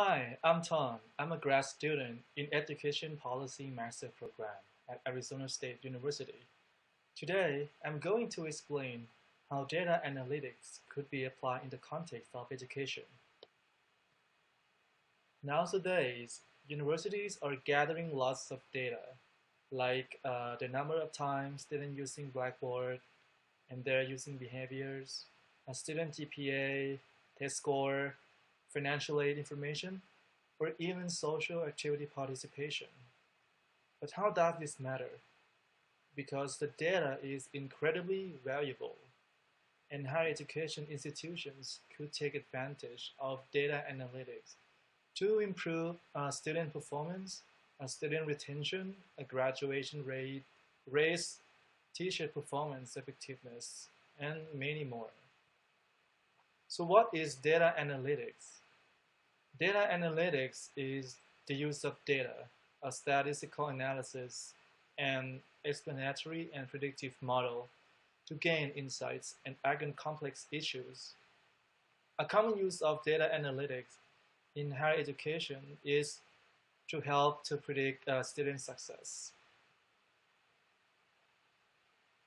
Hi, I'm Tom. I'm a grad student in Education Policy Master Program at Arizona State University. Today, I'm going to explain how data analytics could be applied in the context of education. Nowadays, universities are gathering lots of data, like the number of times students using Blackboard and their using behaviors, a student GPA, test score, financial aid information, or even social activity participation. But how does this matter? Because the data is incredibly valuable, and higher education institutions could take advantage of data analytics to improve student performance, student retention, graduation rate, raise teacher performance effectiveness, and many more. So what is data analytics? Data analytics is the use of data, a statistical analysis, and explanatory and predictive model to gain insights and act on complex issues. A common use of data analytics in higher education is to help to predict student success.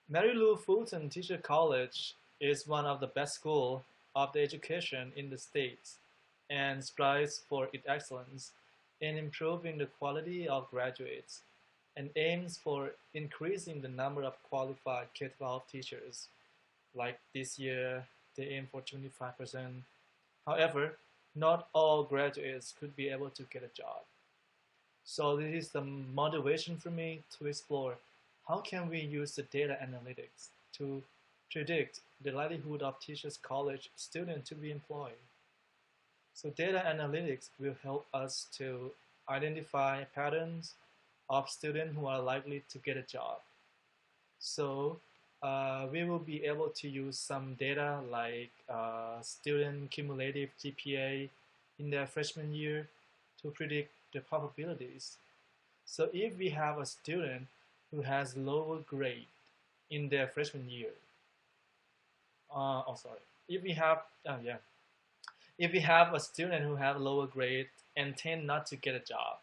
Mary Lou Fulton Teacher College is one of the best schools of the education in the States and strives for its excellence in improving the quality of graduates and aims for increasing the number of qualified K-12 teachers. Like this year, they aim for 25%. However, not all graduates could be able to get a job. So this is the motivation for me to explore how can we use the data analytics to predict the likelihood of teachers college students to be employed. So data analytics will help us to identify patterns of students who are likely to get a job. So we will be able to use some data like student cumulative GPA in their freshman year to predict the probabilities. So if we have a student who has lower grade in their freshman year, if we have, if we have a student who have lower grade and tend not to get a job,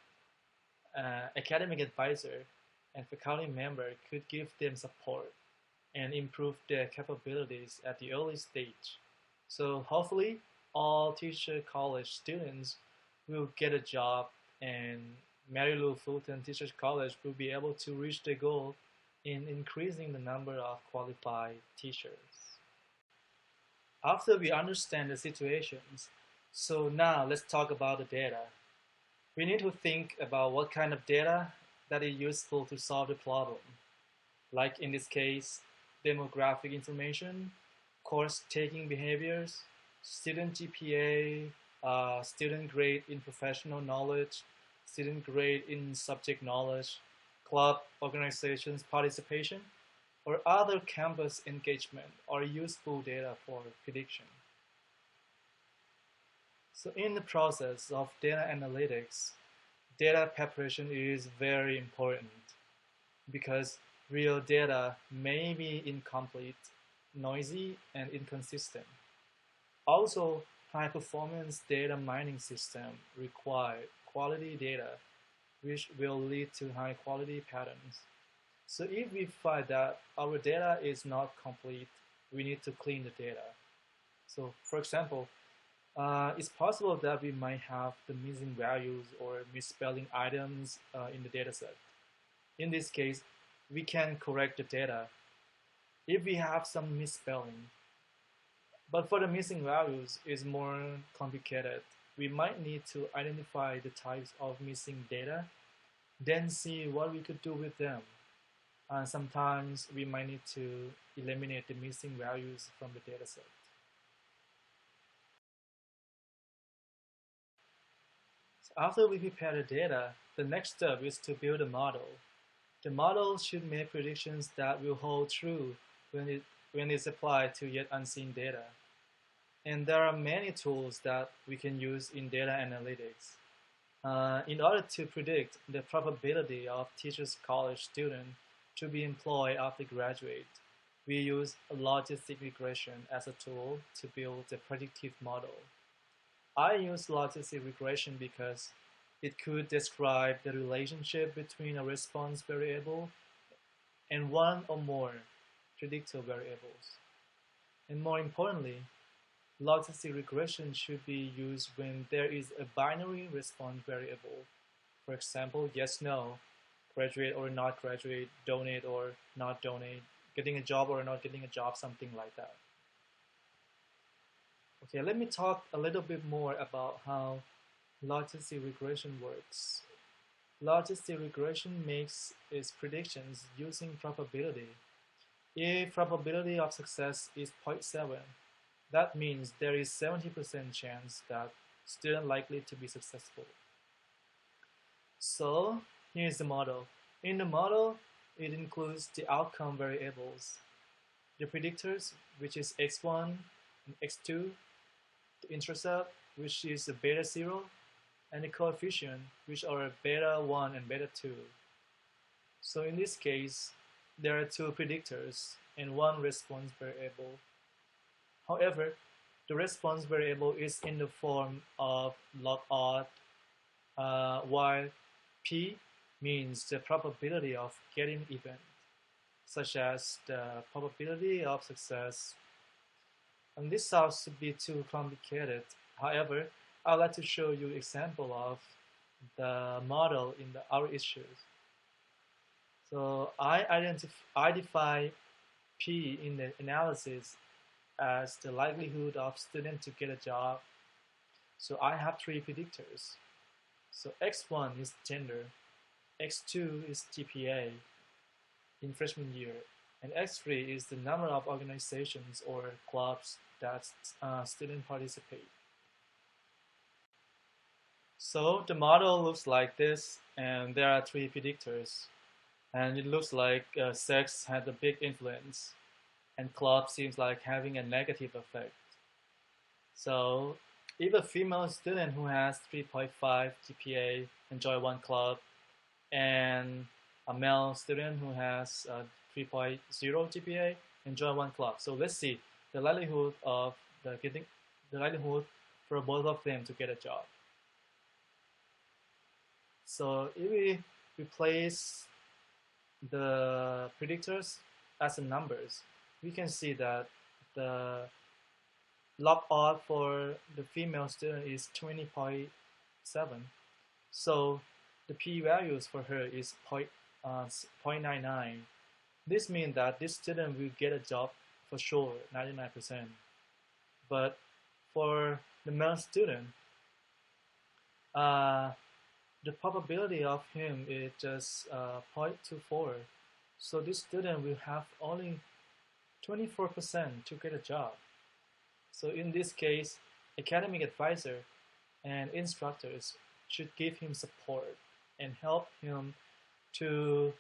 academic advisor and faculty member could give them support and improve their capabilities at the early stage. So hopefully all teacher college students will get a job and Mary Lou Fulton Teachers College will be able to reach their goal in increasing the number of qualified teachers. After we understand the situations, so now let's talk about the data. We need to think about what kind of data that is useful to solve the problem. Like in this case, demographic information, course taking behaviors, student GPA, student grade in professional knowledge, student grade in subject knowledge, club organizations participation, or other campus engagement are useful data for prediction. So in the process of data analytics, data preparation is very important because real data may be incomplete, noisy, and inconsistent. Also, high-performance data mining systems require quality data, which will lead to high-quality patterns. So if we find that our data is not complete, we need to clean the data. So for example, it's possible that we might have the missing values or misspelling items in the dataset. In this case, we can correct the data if we have some misspelling. But for the missing values, it's more complicated. We might need to identify the types of missing data, then see what we could do with them. Sometimes we might need to eliminate the missing values from the dataset. So after we prepare the data, the next step is to build a model. The model should make predictions that will hold true when it's applied to yet unseen data. And there are many tools that we can use in data analytics. In order to predict the probability of teachers college students to be employed after graduate, we use a logistic regression as a tool to build a predictive model. I use logistic regression because it could describe the relationship between a response variable and one or more predictor variables. And more importantly, logistic regression should be used when there is a binary response variable. For example, yes, no, graduate or not graduate, donate or not donate, getting a job or not getting a job, something like that. Okay, let me talk a little bit more about how logistic regression works. Logistic regression makes its predictions using probability. If probability of success is 0.7, that means there is 70% chance that student likely to be successful. So here's the model. In the model, it includes the outcome variables, the predictors, which is x1 and x2, the intercept, which is a beta 0, and the coefficient, which are beta 1 and beta 2. So in this case, there are two predictors and one response variable. However, the response variable is in the form of log odd, while P means the probability of getting event, such as the probability of success. And this sounds to be too complicated. However, I'd like to show you example of the model in our issues. So I define P in the analysis as the likelihood of student to get a job. So I have three predictors. So x1 is gender, x2 is GPA in freshman year, and x3 is the number of organizations or clubs that students participate. So the model looks like this, and there are three predictors. And it looks like sex had a big influence, and club seems like having a negative effect. So if a female student who has 3.5 GPA enjoy one club, and a male student who has 3.0 GPA enjoy one club. So let's see the likelihood of the likelihood for both of them to get a job. So if we replace the predictors as the numbers, we can see that the log odd for the female student is 20.7. So the p-values for her is 0.99. This means that this student will get a job for sure, 99%. But for the male student, the probability of him is just 0.24. So this student will have only 24% to get a job. So in this case, academic advisor and instructors should give him support and help him to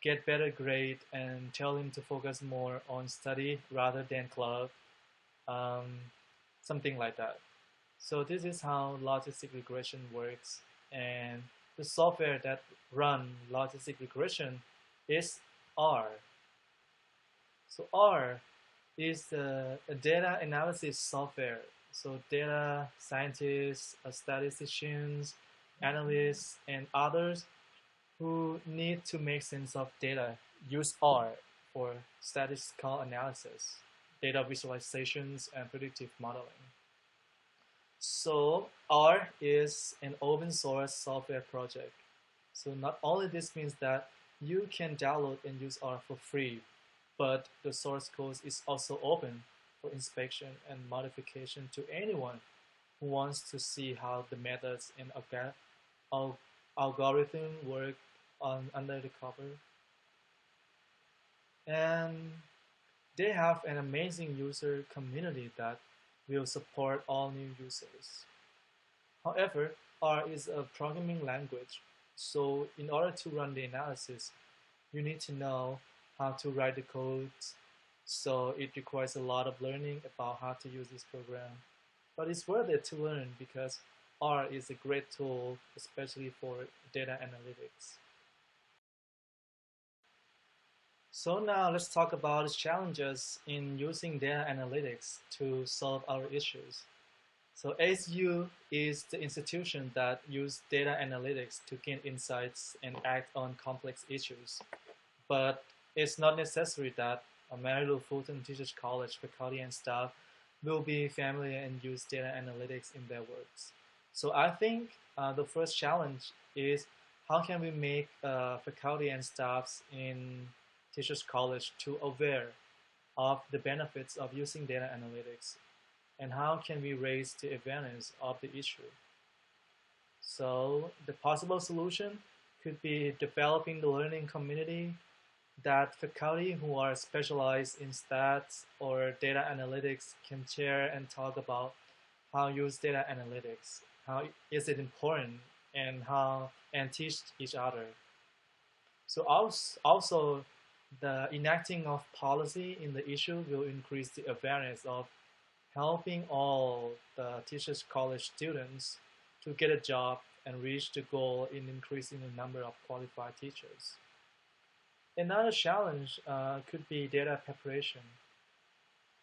get better grade and tell him to focus more on study rather than club, something like that. So this is how logistic regression works, and the software that run logistic regression is R. So R is a data analysis software. So data scientists, statisticians, analysts, and others who need to make sense of data use R for statistical analysis, data visualizations, and predictive modeling. So R is an open source software project. So not only this means that you can download and use R for free, but the source code is also open for inspection and modification to anyone who wants to see how the methods and algorithm work under the cover. And they have an amazing user community that will support all new users. However, R is a programming language, so in order to run the analysis, you need to know how to write the code. So it requires a lot of learning about how to use this program. But it's worth it to learn because R is a great tool, especially for data analytics. So now let's talk about the challenges in using data analytics to solve our issues. So ASU is the institution that uses data analytics to gain insights and act on complex issues. But it's not necessary that Amarillo Fulton Teachers College faculty and staff will be familiar and use data analytics in their works. So I think the first challenge is how can we make faculty and staffs in Teachers College to aware of the benefits of using data analytics, and how can we raise the awareness of the issue. So the possible solution could be developing the learning community that faculty who are specialized in stats or data analytics can share and talk about how use data analytics, how is it important, and how and teach each other. So also the enacting of policy in the issue will increase the awareness of helping all the teachers college students to get a job and reach the goal in increasing the number of qualified teachers. Another challenge could be data preparation.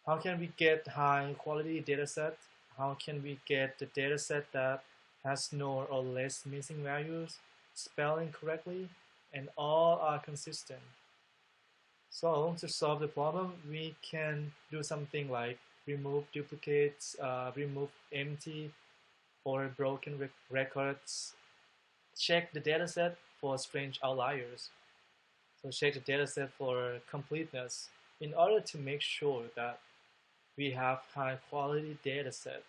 How can we get high quality data set? How can we get the data set that has no or less missing values, spelling correctly, and all are consistent? So to solve the problem, we can do something like remove duplicates, remove empty or broken records, check the dataset for strange outliers. So check the dataset for completeness in order to make sure that we have high quality dataset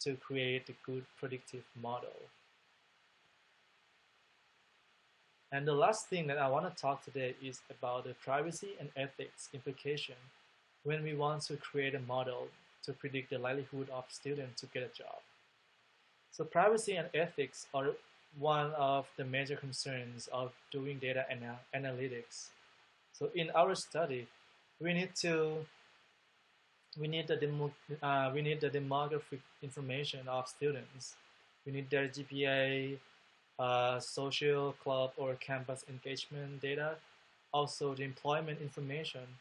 to create a good predictive model. And the last thing that I want to talk today is about the privacy and ethics implication when we want to create a model to predict the likelihood of students to get a job. So privacy and ethics are one of the major concerns of doing data analytics. So in our study, we need the demographic information of students. We need their GPA, social club or campus engagement data, also the employment information,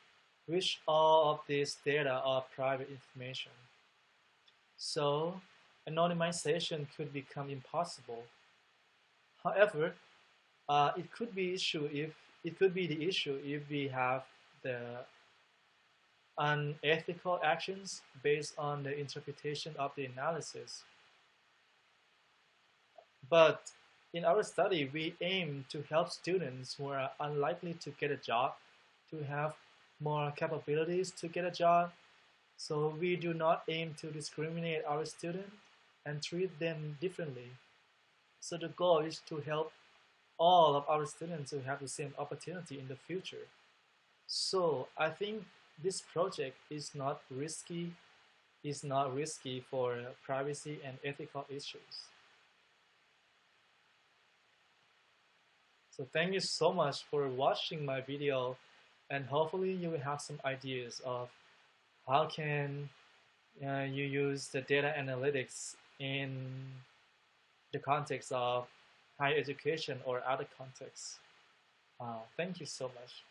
which all of these data are private information. So anonymization could become impossible. However, it could be the issue if we have the unethical actions based on the interpretation of the analysis. But in our study, we aim to help students who are unlikely to get a job to have more capabilities to get a job. So we do not aim to discriminate our students and treat them differently. So the goal is to help all of our students to have the same opportunity in the future. So I think this project is not risky for privacy and ethical issues. So thank you so much for watching my video, and hopefully you will have some ideas of how can you use the data analytics in the context of higher education or other contexts. Thank you so much.